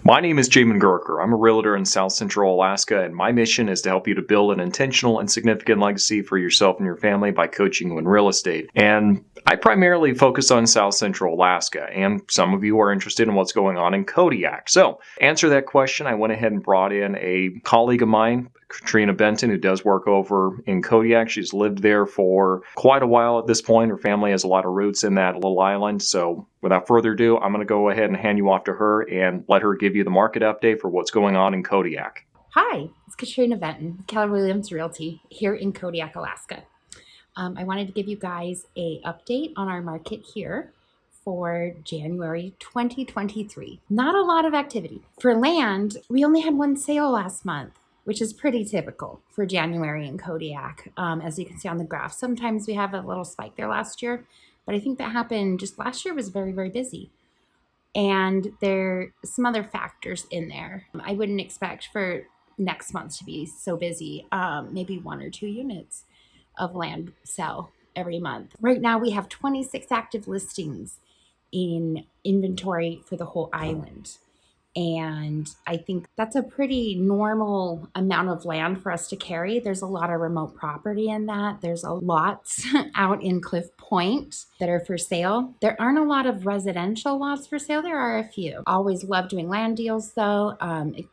My name is Jamin Goecker. I'm a realtor in South Central Alaska, and my mission is to help you to build an intentional and significant legacy for yourself and your family by coaching you in real estate. And I primarily focus on South Central Alaska, and some of you are interested in what's going on in Kodiak. So, to answer that question, I went ahead and brought in a colleague of mine, Katrina Benton, who does work over in Kodiak. She's lived there for quite a while at this point. Her family has a lot of roots in that little island. So without further ado, I'm going to go ahead and hand you off to her and let her give you the market update for what's going on in Kodiak. Hi, it's Katrina Benton, Keller Realty here in Kodiak, Alaska. I wanted to give you guys an update on our market here for January 2023. Not a lot of activity. For land, we only had one sale last month, which is pretty typical for January in Kodiak. As you can see on the graph, sometimes we have a little spike there last year, but I think that happened just last year was very, very busy. And there are some other factors in there. I wouldn't expect for next month to be so busy, maybe 1 or 2 units of land sell every month. Right now we have 26 active listings in inventory for the whole island. And I think that's a pretty normal amount of land for us to carry. There's a lot of remote property in that. There's a lots out in Cliff Point that are for sale. There aren't a lot of residential lots for sale. There are a few. Always love doing land deals though.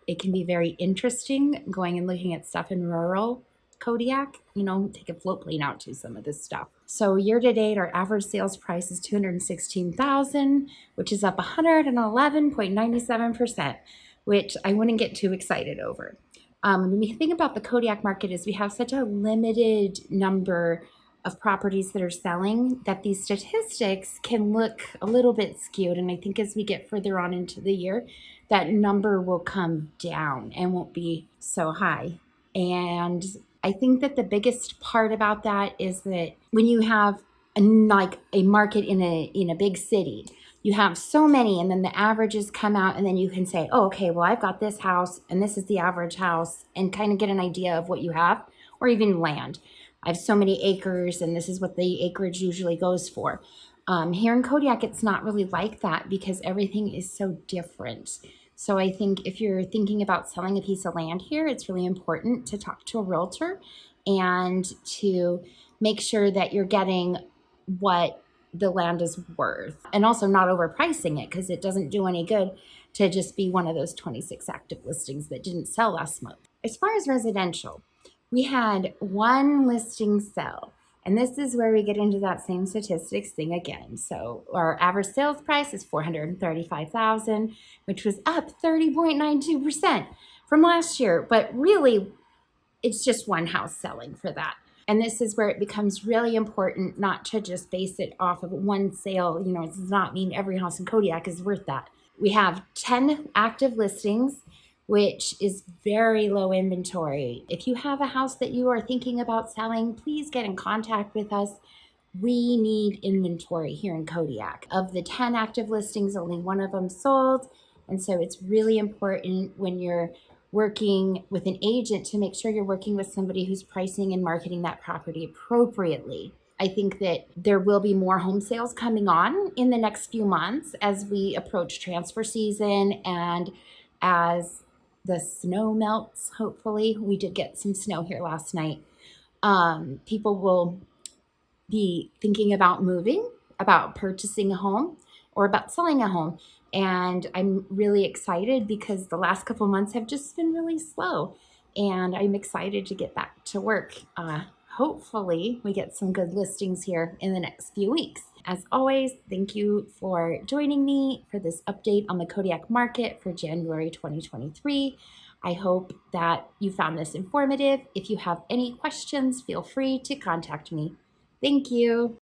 It can be very interesting going and looking at stuff in rural Kodiak, take a float plane out to some of this stuff. So year to date, our average sales price is $216,000, which is up 111.97%, which I wouldn't get too excited over. When we think about the Kodiak market is we have such a limited number of properties that are selling that these statistics can look a little bit skewed. And I think as we get further on into the year, that number will come down and won't be so high. And I think that the biggest part about that is that when you have a market in a big city, you have so many, and then the averages come out, and then you can say, oh, okay, well, I've got this house, and this is the average house, and kind of get an idea of what you have, or even land. I have so many acres, and this is what the acreage usually goes for. Here in Kodiak, it's not really like that because everything is so different. So I think if you're thinking about selling a piece of land here, it's really important to talk to a realtor and to make sure that you're getting what the land is worth and also not overpricing it, because it doesn't do any good to just be one of those 26 active listings that didn't sell last month. As far as residential, we had one listing sell. And this is where we get into that same statistics thing again. So our average sales price is $435,000, which was up 30.92% from last year. But really, it's just one house selling for that. And this is where it becomes really important not to just base it off of one sale. It does not mean every house in Kodiak is worth that. We have 10 active listings, which is very low inventory. If you have a house that you are thinking about selling, please get in contact with us. We need inventory here in Kodiak. Of the 10 active listings, only one of them sold. And so it's really important when you're working with an agent to make sure you're working with somebody who's pricing and marketing that property appropriately. I think that there will be more home sales coming on in the next few months as we approach transfer season and as the snow melts. Hopefully, we did get some snow here last night. People will be thinking about moving, about purchasing a home, or about selling a home. And I'm really excited because the last couple months have just been really slow. And I'm excited to get back to work. Hopefully, we get some good listings here in the next few weeks. As always, thank you for joining me for this update on the Kodiak market for January 2023. I hope that you found this informative. If you have any questions, feel free to contact me. Thank you.